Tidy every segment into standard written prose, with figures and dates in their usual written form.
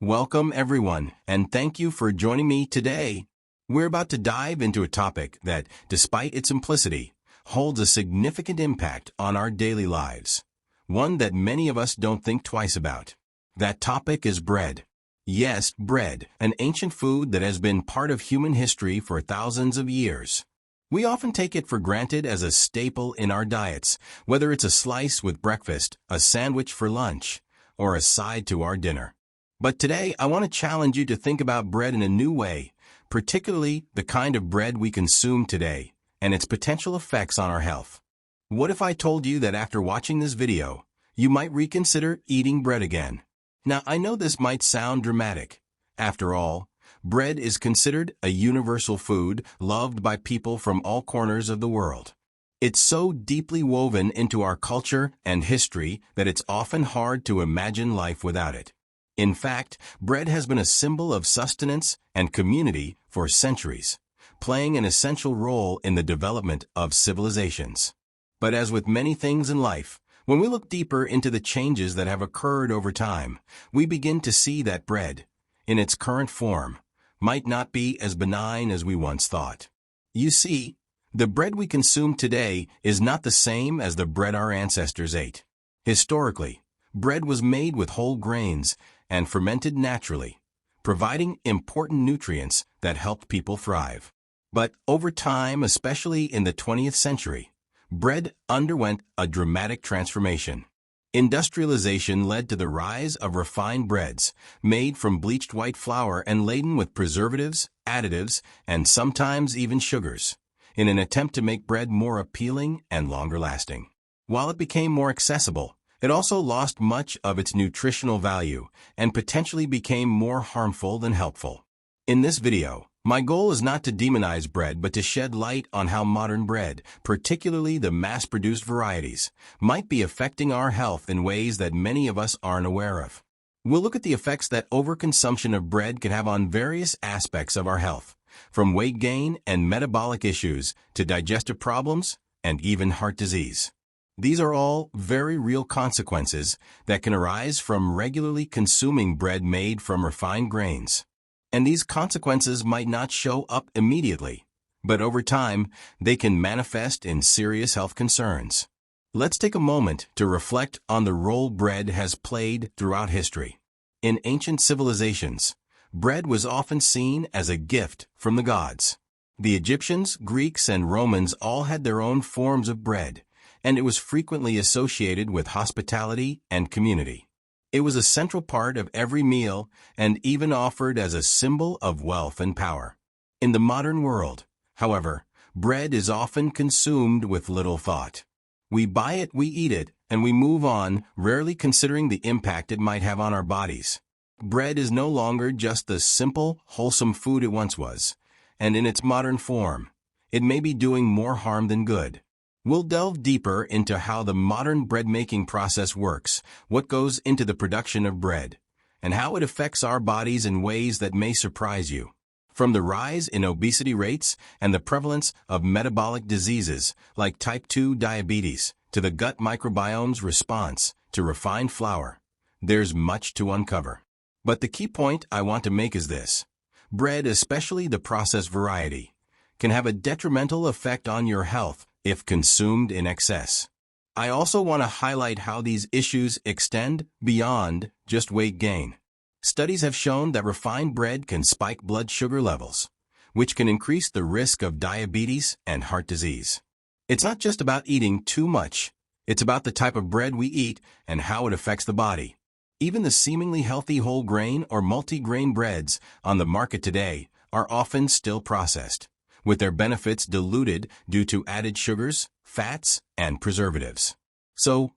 Welcome everyone, and thank you for joining me today. We're about to dive into a topic that, despite its simplicity, holds a significant impact on our daily lives. One that many of us don't think twice about. That topic is bread. Yes, bread, an ancient food that has been part of human history for thousands of years. We often take it for granted as a staple in our diets, whether it's a slice with breakfast, a sandwich for lunch, or a side to our dinner. But today, I want to challenge you to think about bread in a new way, particularly the kind of bread we consume today, and its potential effects on our health. What if I told you that after watching this video, you might reconsider eating bread again? Now, I know this might sound dramatic. After all, bread is considered a universal food loved by people from all corners of the world. It's so deeply woven into our culture and history that it's often hard to imagine life without it. In fact, bread has been a symbol of sustenance and community for centuries, playing an essential role in the development of civilizations. But as with many things in life, when we look deeper into the changes that have occurred over time, we begin to see that bread, in its current form, might not be as benign as we once thought. You see, the bread we consume today is not the same as the bread our ancestors ate. Historically, bread was made with whole grains and fermented naturally, providing important nutrients that helped people thrive. But over time, especially in the 20th century, bread underwent a dramatic transformation. Industrialization led to the rise of refined breads, made from bleached white flour and laden with preservatives, additives, and sometimes even sugars, in an attempt to make bread more appealing and longer lasting. While it became more accessible, it also lost much of its nutritional value and potentially became more harmful than helpful. In this video, my goal is not to demonize bread but to shed light on how modern bread, particularly the mass-produced varieties, might be affecting our health in ways that many of us aren't aware of. We'll look at the effects that overconsumption of bread can have on various aspects of our health, from weight gain and metabolic issues to digestive problems and even heart disease. These are all very real consequences that can arise from regularly consuming bread made from refined grains. And these consequences might not show up immediately, but over time, they can manifest in serious health concerns. Let's take a moment to reflect on the role bread has played throughout history. In ancient civilizations, bread was often seen as a gift from the gods. The Egyptians, Greeks, and Romans all had their own forms of bread, and it was frequently associated with hospitality and community. It was a central part of every meal and even offered as a symbol of wealth and power. In the modern world, however, bread is often consumed with little thought. We buy it, we eat it, and we move on, rarely considering the impact it might have on our bodies. Bread is no longer just the simple, wholesome food it once was, and in its modern form, it may be doing more harm than good. We'll delve deeper into how the modern bread-making process works, what goes into the production of bread, and how it affects our bodies in ways that may surprise you. From the rise in obesity rates and the prevalence of metabolic diseases like type 2 diabetes to the gut microbiome's response to refined flour, there's much to uncover. But the key point I want to make is this. Bread, especially the processed variety, can have a detrimental effect on your health if consumed in excess. I also want to highlight how these issues extend beyond just weight gain. Studies have shown that refined bread can spike blood sugar levels, which can increase the risk of diabetes and heart disease. It's not just about eating too much. It's about the type of bread we eat and how it affects the body. Even the seemingly healthy whole grain or multi-grain breads on the market today are often still processed, with their benefits diluted due to added sugars, fats, and preservatives. So,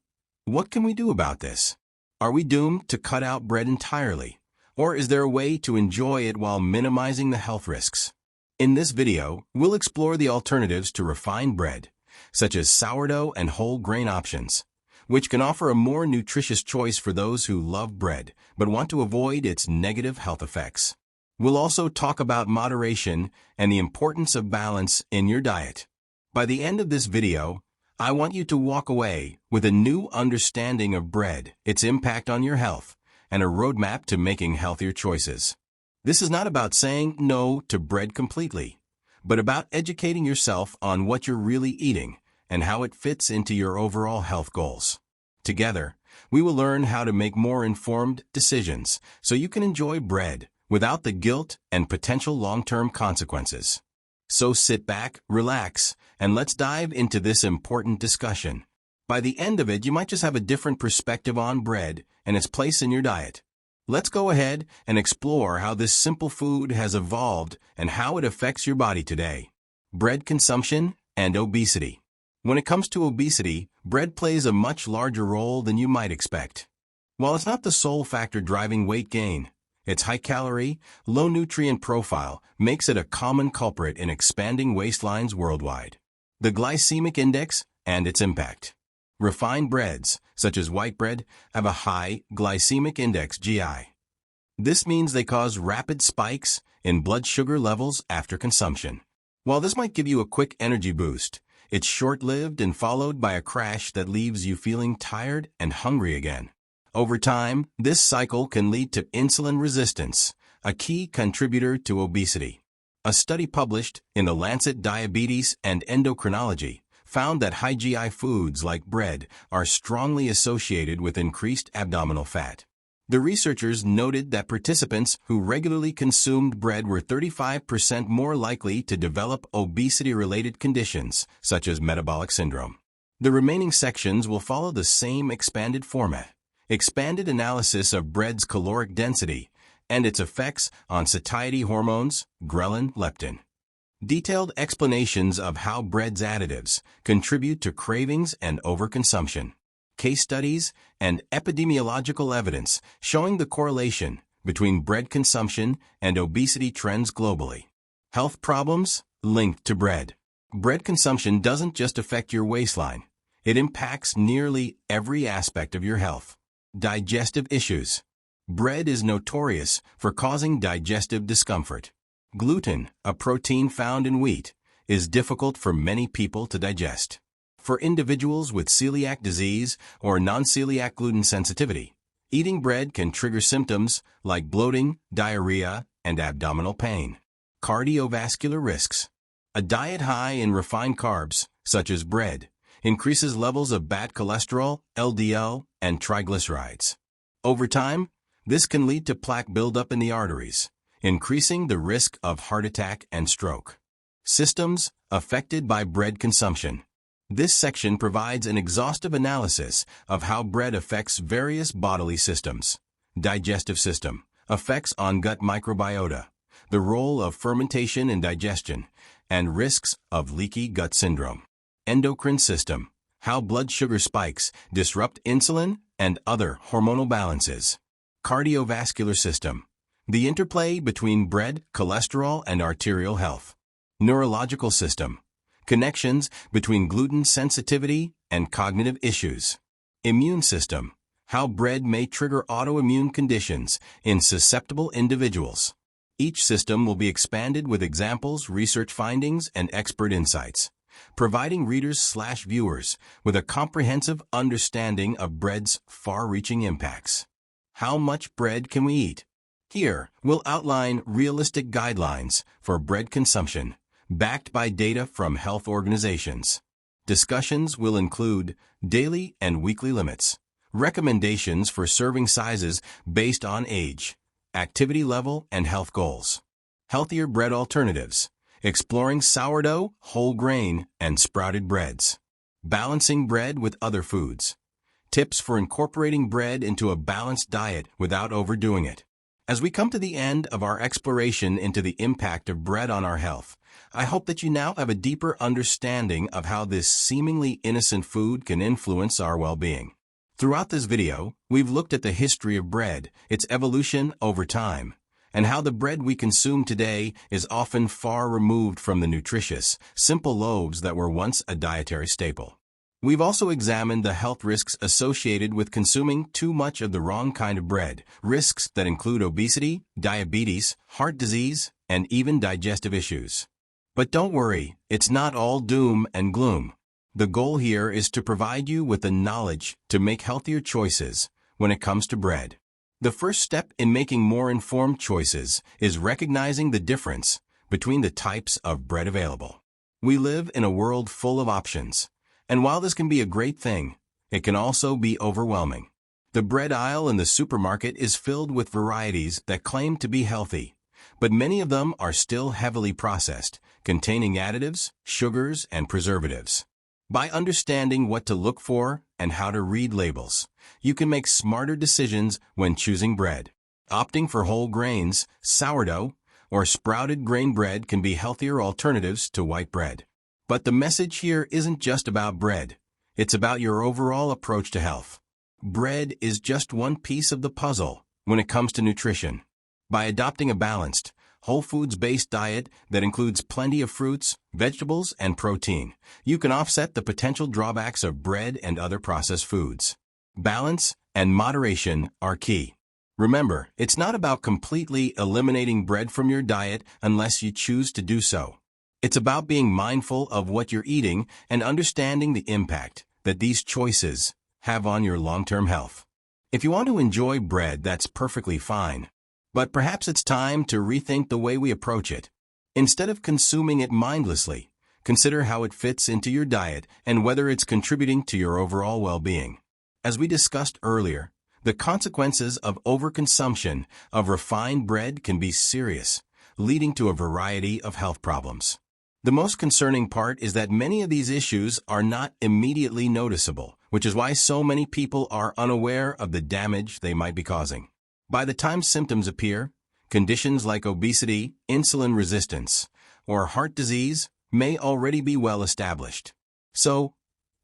what can we do about this? Are we doomed to cut out bread entirely? Or is there a way to enjoy it while minimizing the health risks? In this video, we'll explore the alternatives to refined bread, such as sourdough and whole grain options, which can offer a more nutritious choice for those who love bread but want to avoid its negative health effects. We'll also talk about moderation and the importance of balance in your diet. By the end of this video, I want you to walk away with a new understanding of bread, its impact on your health, and a roadmap to making healthier choices. This is not about saying no to bread completely, but about educating yourself on what you're really eating and how it fits into your overall health goals. Together, we will learn how to make more informed decisions so you can enjoy bread without the guilt and potential long-term consequences. So sit back, relax, and let's dive into this important discussion. By the end of it, you might just have a different perspective on bread and its place in your diet. Let's go ahead and explore how this simple food has evolved and how it affects your body today. Bread consumption and obesity. When it comes to obesity, bread plays a much larger role than you might expect. While it's not the sole factor driving weight gain, its high-calorie, low-nutrient profile makes it a common culprit in expanding waistlines worldwide. The glycemic index and its impact. Refined breads, such as white bread, have a high glycemic index (GI). This means they cause rapid spikes in blood sugar levels after consumption. While this might give you a quick energy boost, it's short-lived and followed by a crash that leaves you feeling tired and hungry again. Over time, this cycle can lead to insulin resistance, a key contributor to obesity. A study published in The Lancet Diabetes and Endocrinology found that high GI foods like bread are strongly associated with increased abdominal fat. The researchers noted that participants who regularly consumed bread were 35% more likely to develop obesity-related conditions, such as metabolic syndrome. The remaining sections will follow the same expanded format. Expanded analysis of bread's caloric density and its effects on satiety hormones, ghrelin, leptin. Detailed explanations of how bread's additives contribute to cravings and overconsumption. Case studies and epidemiological evidence showing the correlation between bread consumption and obesity trends globally. Health problems linked to bread. Bread consumption doesn't just affect your waistline. It impacts nearly every aspect of your health. Digestive issues. Bread is notorious for causing digestive discomfort. Gluten, a protein found in wheat, is difficult for many people to digest. For individuals with celiac disease or non-celiac gluten sensitivity, eating bread can trigger symptoms like bloating, diarrhea, and abdominal pain. Cardiovascular risks. A diet high in refined carbs, such as bread, increases levels of bad cholesterol, LDL, and triglycerides. Over time, this can lead to plaque buildup in the arteries, increasing the risk of heart attack and stroke. Systems affected by bread consumption. This section provides an exhaustive analysis of how bread affects various bodily systems. Digestive system, effects on gut microbiota, the role of fermentation in digestion, and risks of leaky gut syndrome. Endocrine system, how blood sugar spikes disrupt insulin and other hormonal balances. Cardiovascular system, the interplay between bread, cholesterol, and arterial health. Neurological system, connections between gluten sensitivity and cognitive issues. Immune system, how bread may trigger autoimmune conditions in susceptible individuals. Each system will be expanded with examples, research findings, and expert insights, providing readers/viewers with a comprehensive understanding of bread's far-reaching impacts. How much bread can we eat? Here, we'll outline realistic guidelines for bread consumption, backed by data from health organizations. Discussions will include daily and weekly limits, recommendations for serving sizes based on age, activity level, and health goals. Healthier bread alternatives, exploring sourdough, whole grain, and sprouted breads. Balancing bread with other foods. Tips for incorporating bread into a balanced diet without overdoing it. As we come to the end of our exploration into the impact of bread on our health, I hope that you now have a deeper understanding of how this seemingly innocent food can influence our well-being. Throughout this video, we've looked at the history of bread, its evolution over time, and how the bread we consume today is often far removed from the nutritious, simple loaves that were once a dietary staple. We've also examined the health risks associated with consuming too much of the wrong kind of bread, risks that include obesity, diabetes, heart disease, and even digestive issues. But don't worry, it's not all doom and gloom. The goal here is to provide you with the knowledge to make healthier choices when it comes to bread. The first step in making more informed choices is recognizing the difference between the types of bread available. We live in a world full of options, and while this can be a great thing, it can also be overwhelming. The bread aisle in the supermarket is filled with varieties that claim to be healthy, but many of them are still heavily processed, containing additives, sugars, and preservatives. By understanding what to look for and how to read labels, you can make smarter decisions when choosing bread. Opting for whole grains, sourdough, or sprouted grain bread can be healthier alternatives to white bread. But the message here isn't just about bread. It's about your overall approach to health. Bread is just one piece of the puzzle when it comes to nutrition. By adopting a balanced, whole foods-based diet that includes plenty of fruits, vegetables, and protein, you can offset the potential drawbacks of bread and other processed foods. Balance and moderation are key. Remember, it's not about completely eliminating bread from your diet unless you choose to do so. It's about being mindful of what you're eating and understanding the impact that these choices have on your long-term health. If you want to enjoy bread, that's perfectly fine. But perhaps it's time to rethink the way we approach it. Instead of consuming it mindlessly, consider how it fits into your diet and whether it's contributing to your overall well-being. As we discussed earlier, the consequences of overconsumption of refined bread can be serious, leading to a variety of health problems. The most concerning part is that many of these issues are not immediately noticeable, which is why so many people are unaware of the damage they might be causing. By the time symptoms appear, conditions like obesity, insulin resistance, or heart disease may already be well established. So,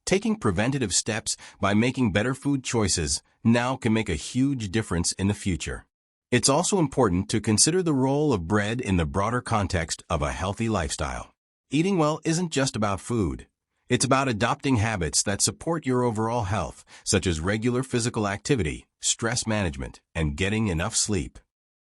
taking preventative steps by making better food choices now can make a huge difference in the future. It's also important to consider the role of bread in the broader context of a healthy lifestyle. Eating well isn't just about food. It's about adopting habits that support your overall health, such as regular physical activity, stress management, and getting enough sleep.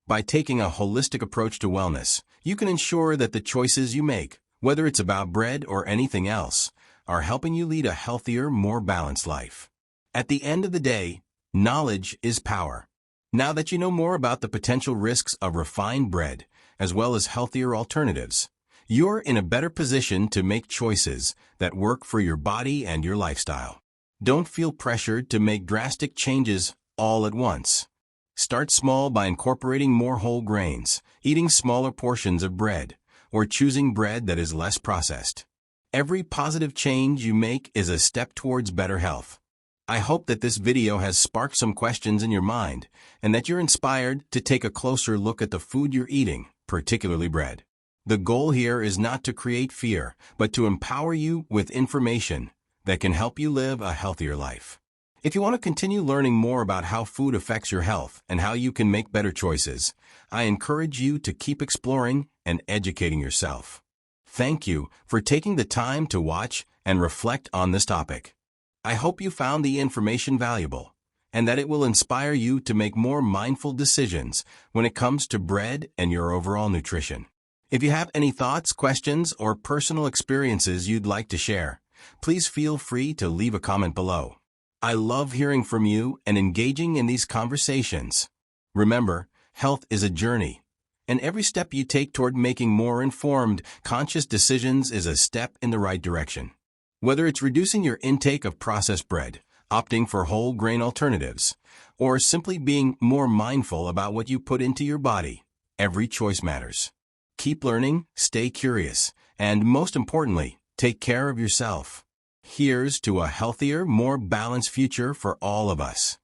By taking a holistic approach to wellness, you can ensure that the choices you make, whether it's about bread or anything else, are helping you lead a healthier, more balanced life. At the end of the day, knowledge is power. Now that you know more about the potential risks of refined bread, as well as healthier alternatives, you're in a better position to make choices that work for your body and your lifestyle. Don't feel pressured to make drastic changes all at once. Start small by incorporating more whole grains, eating smaller portions of bread, or choosing bread that is less processed. Every positive change you make is a step towards better health. I hope that this video has sparked some questions in your mind and that you're inspired to take a closer look at the food you're eating, particularly bread. The goal here is not to create fear, but to empower you with information that can help you live a healthier life. If you want to continue learning more about how food affects your health and how you can make better choices, I encourage you to keep exploring and educating yourself. Thank you for taking the time to watch and reflect on this topic. I hope you found the information valuable and that it will inspire you to make more mindful decisions when it comes to bread and your overall nutrition. If you have any thoughts, questions, or personal experiences you'd like to share, please feel free to leave a comment below. I love hearing from you and engaging in these conversations. Remember, health is a journey, and every step you take toward making more informed, conscious decisions is a step in the right direction. Whether it's reducing your intake of processed bread, opting for whole grain alternatives, or simply being more mindful about what you put into your body, every choice matters. Keep learning, stay curious, and most importantly, take care of yourself. Here's to a healthier, more balanced future for all of us.